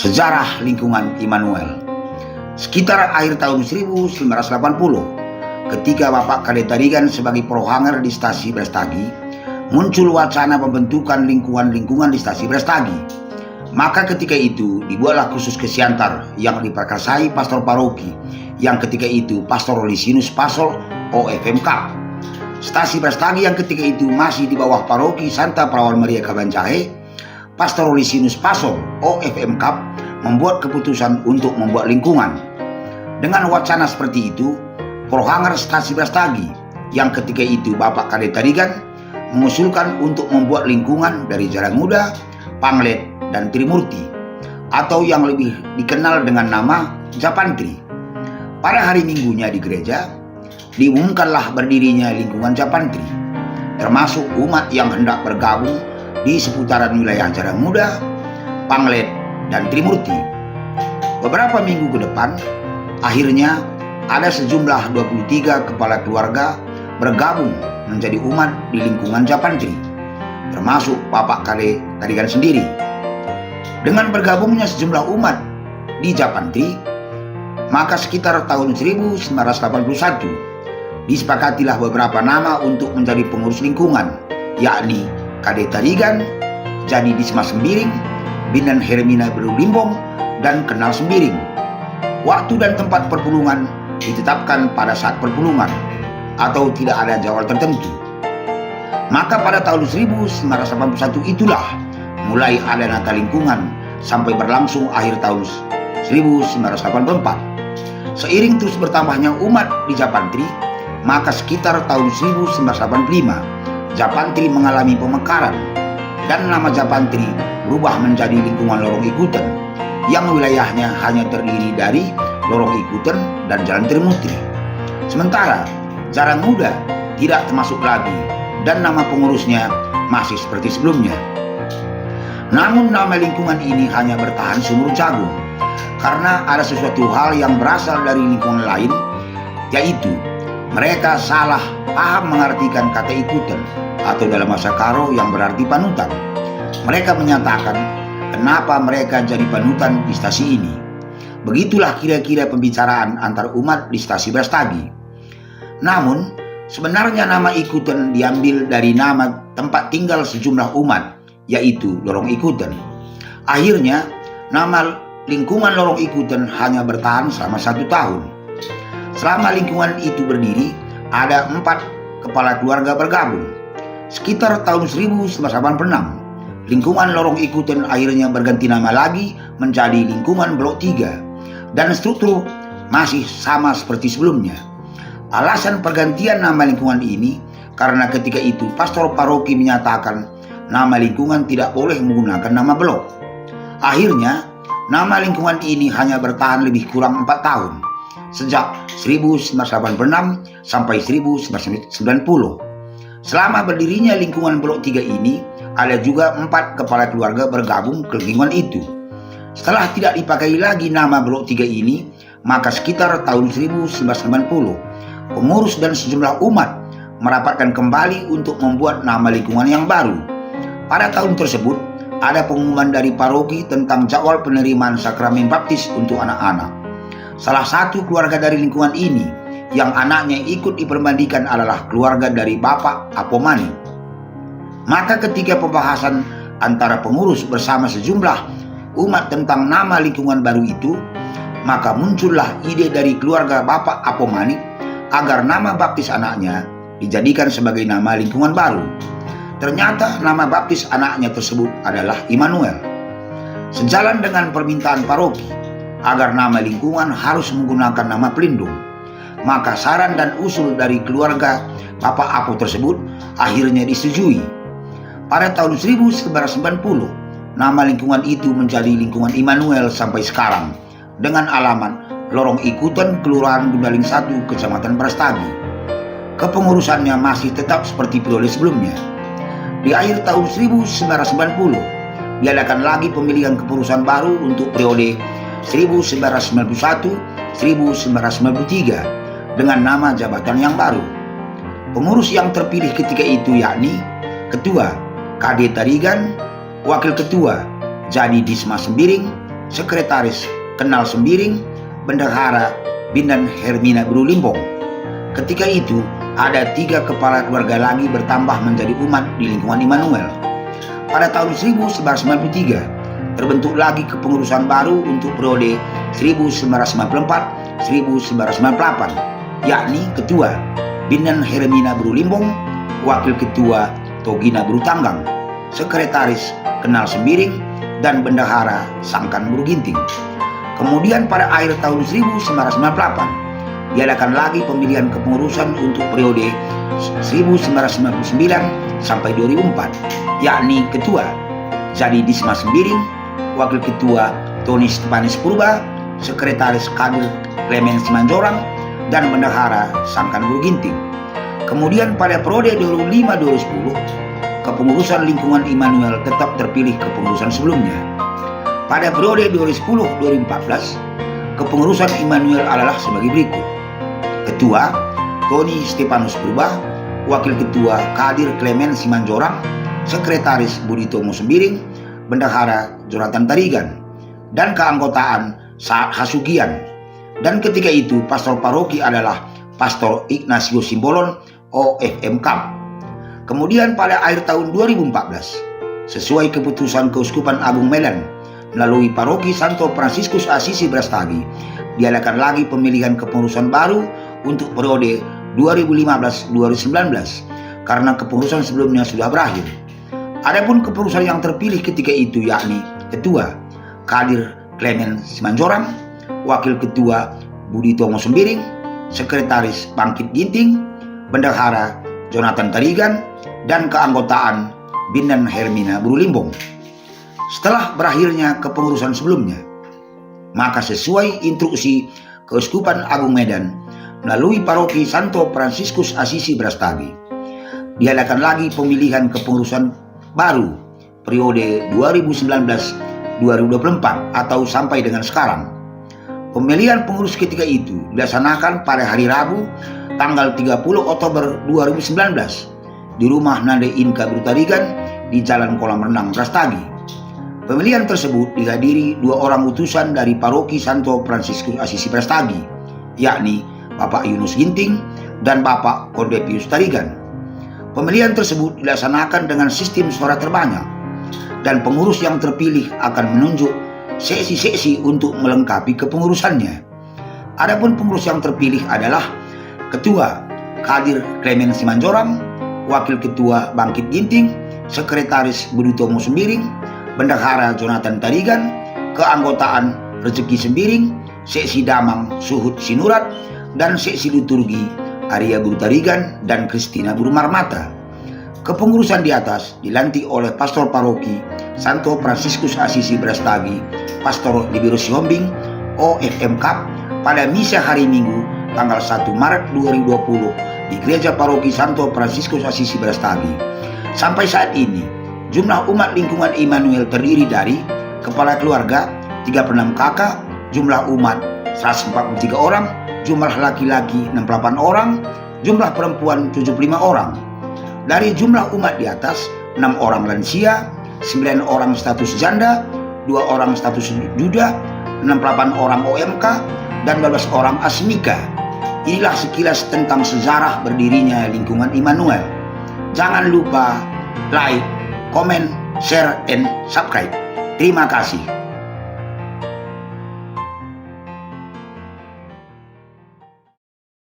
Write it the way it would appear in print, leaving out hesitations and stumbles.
Sejarah lingkungan Immanuel. Sekitar akhir tahun 1980, ketika Bapak Kade Tarigan sebagai prohanger di stasi Brastagi, muncul wacana pembentukan lingkungan di stasi Brastagi. Maka ketika itu dibuatlah kursus ke Siantar yang diprakarsai pastor paroki yang ketika itu Pastor Lisinus Pasol OFMK. Stasi Brastagi yang ketika itu masih di bawah paroki Santa Perawan Maria Kabanjahe, Pastor Lisinus Pasol OFMK membuat keputusan untuk membuat lingkungan. Dengan wacana seperti itu, prohanger stasi Brastagi yang ketika itu Bapak Kade Tarigan mengusulkan untuk membuat lingkungan dari Jarang Muda, Panglet, dan Trimurti, atau yang lebih dikenal dengan nama Japantri. Pada hari Minggunya di gereja, diumumkanlah berdirinya lingkungan Japantri, termasuk umat yang hendak bergabung di seputaran wilayah Jarang Muda, Panglet, dan Trimurti. Beberapa minggu ke depan, akhirnya ada sejumlah 23 kepala keluarga bergabung menjadi umat di lingkungan Japantri, termasuk Bapak Kade Tarigan sendiri. Dengan bergabungnya sejumlah umat di Japantri, maka sekitar tahun 1981 disepakatilah beberapa nama untuk menjadi pengurus lingkungan, yakni Kade Tarigan, Jadi Dismas Sembiring, Binan Hermina Berulimbong, dan Kenal Sembiring. Waktu dan tempat perpulungan ditetapkan pada saat perpulungan atau tidak ada jadwal tertentu. Maka pada tahun 1981 itulah mulai ada nata lingkungan sampai berlangsung akhir tahun 1984. Seiring terus bertambahnya umat di Japantri, maka sekitar tahun 1985 Japantri mengalami pemekaran dan nama Japantri berubah menjadi lingkungan Lorong Ikutan yang wilayahnya hanya terdiri dari Lorong Ikutan dan Jalan Trimurti. Sementara Jarang Muda tidak termasuk lagi dan nama pengurusnya masih seperti sebelumnya. Namun nama lingkungan ini hanya bertahan seumur jagung karena ada sesuatu hal yang berasal dari lingkungan lain, yaitu mereka salah paham mengartikan kata ikutan atau dalam bahasa Karo yang berarti panutan. Mereka menyatakan kenapa mereka jadi panutan di stasi ini. Begitulah kira-kira pembicaraan antar umat di stasi Brastagi. Namun sebenarnya nama ikutan diambil dari nama tempat tinggal sejumlah umat, yaitu Lorong Ikutan. Akhirnya nama lingkungan Lorong Ikutan hanya bertahan selama 1 tahun. Selama lingkungan itu berdiri, ada 4 kepala keluarga bergabung. Sekitar tahun 1986, lingkungan Lorong Ikutan akhirnya berganti nama lagi menjadi lingkungan Blok 3 dan struktur masih sama seperti sebelumnya. Alasan pergantian nama lingkungan ini karena ketika itu pastor paroki menyatakan nama lingkungan tidak boleh menggunakan nama blok. Akhirnya nama lingkungan ini hanya bertahan lebih kurang 4 tahun, sejak 1986 sampai 1990. Selama berdirinya lingkungan Blok 3 ini, ada juga 4 kepala keluarga bergabung ke lingkungan itu. Setelah tidak dipakai lagi nama Blok 3 ini, maka sekitar tahun 1990, pengurus dan sejumlah umat merapatkan kembali untuk membuat nama lingkungan yang baru. Pada tahun tersebut, ada pengumuman dari paroki tentang jadwal penerimaan sakramen baptis untuk anak-anak. Salah satu keluarga dari lingkungan ini yang anaknya ikut dipermandikan adalah keluarga dari Bapak Apomani. Maka ketika pembahasan antara pengurus bersama sejumlah umat tentang nama lingkungan baru itu, maka muncullah ide dari keluarga Bapak Apomani agar nama baptis anaknya dijadikan sebagai nama lingkungan baru. Ternyata nama baptis anaknya tersebut adalah Immanuel. Sejalan dengan permintaan paroki agar nama lingkungan harus menggunakan nama pelindung, maka saran dan usul dari keluarga Bapak Apo tersebut akhirnya disetujui. Pada tahun 1990, nama lingkungan itu menjadi lingkungan Immanuel sampai sekarang dengan alamat Lorong Ikutan, Kelurahan Gundaling 1, Kecamatan Brastagi. Kepengurusannya masih tetap seperti periode sebelumnya. Di akhir tahun 1990, diadakan lagi pemilihan kepengurusan baru untuk periode 1991-1993 dengan nama jabatan yang baru. Pengurus yang terpilih ketika itu yakni Ketua Kade Tarigan, Wakil Ketua Jadi Dismas Sembiring, Sekretaris Kenal Sembiring, Bendahara Binan Hermina Berulimbong. Ketika itu ada 3 kepala keluarga lagi bertambah menjadi umat di lingkungan Immanuel. Pada tahun 1993 terbentuk lagi kepengurusan baru untuk periode 1994-1998, yakni Ketua Binan Hermina Berulimbong, Wakil Ketua Togina Berutanggang, Sekretaris Kenal Sembiring, dan Bendahara Sangkan Beruginting. Kemudian pada akhir tahun 1998 diadakan lagi pemilihan kepengurusan untuk periode 1999 sampai 2004, yakni Ketua Jadi Dismas Sembiring, Wakil Ketua Tony Stepanis Purba, Sekretaris Kadir Clement Simanjorang, dan Bendahara Sangkan Beruginting. Kemudian pada periode 2005-2010 kepengurusan lingkungan Immanuel tetap terpilih kepengurusan sebelumnya. Pada periode 2010-2014 kepengurusan Immanuel adalah sebagai berikut: Ketua Tony Stepanus Purba, Wakil Ketua Kadir Clement Simanjorang, Sekretaris Budi Tomo Sembiring, Bendahara Jonathan Tarigan, dan keanggotaan Saat Hasugian. Dan ketika itu pastor paroki adalah Pastor Ignacio Simbolon OFMK. Kemudian pada akhir tahun 2014 sesuai keputusan Keuskupan Agung Medan melalui paroki Santo Fransiskus Asisi Brastagi diadakan lagi pemilihan kepengurusan baru untuk periode 2015-2019 karena kepengurusan sebelumnya sudah berakhir. Adapun kepengurusan yang terpilih ketika itu yakni Ketua Kadir Clement Simanjorang, Wakil Ketua Budi Tomo Sembiring, Sekretaris Bangkit Ginting, Bendahara Jonathan Tarigan, dan keanggotaan Binan Hermina Berulimbong. Setelah berakhirnya kepengurusan sebelumnya, maka sesuai instruksi Keuskupan Agung Medan melalui paroki Santo Fransiskus Asisi Brastagi diadakan lagi pemilihan kepengurusan baru periode 2019-2024 atau sampai dengan sekarang. Pemilihan pengurus ketika itu dilaksanakan pada hari Rabu tanggal 30 Oktober 2019 di rumah Nade Inka Berutarigan di Jalan Kolam Renang Brastagi. Pemilihan tersebut dihadiri 2 orang utusan dari paroki Santo Fransiskus Asisi Brastagi, yakni Bapak Yunus Ginting dan Bapak Kordepius Tarigan. Pemilihan tersebut dilaksanakan dengan sistem suara terbanyak dan pengurus yang terpilih akan menunjuk seksi-seksi untuk melengkapi kepengurusannya. Adapun pengurus yang terpilih adalah Ketua Kadir Clement Simanjorang, Wakil Ketua Bangkit Ginting, Sekretaris Budi Tomo Sembiring, Bendahara Jonathan Tarigan, keanggotaan Rezeki Sembiring, Seksi Damang Suhud Sinurat, dan Seksi Liturgi Arya Guru Tarigan dan Kristina Guru Marmata. Kepengurusan di atas dilantik oleh Pastor Paroki Santo Fransiskus Asisi Brastagi, Pastor Libero Sihombing OFMK pada misa hari Minggu tanggal 1 Maret 2020 di Gereja Paroki Santo Fransiskus Asisi Brastagi. Sampai saat ini jumlah umat lingkungan Immanuel terdiri dari kepala keluarga 36 kakak, jumlah umat 143 orang, jumlah laki-laki 68 orang, jumlah perempuan 75 orang. Dari jumlah umat di atas, 6 orang lansia, 9 orang status janda, 2 orang status duda, 68 orang OMK, dan 12 orang asmika. Inilah sekilas tentang sejarah berdirinya lingkungan Immanuel. Jangan lupa like, comment, share, and subscribe. Terima kasih.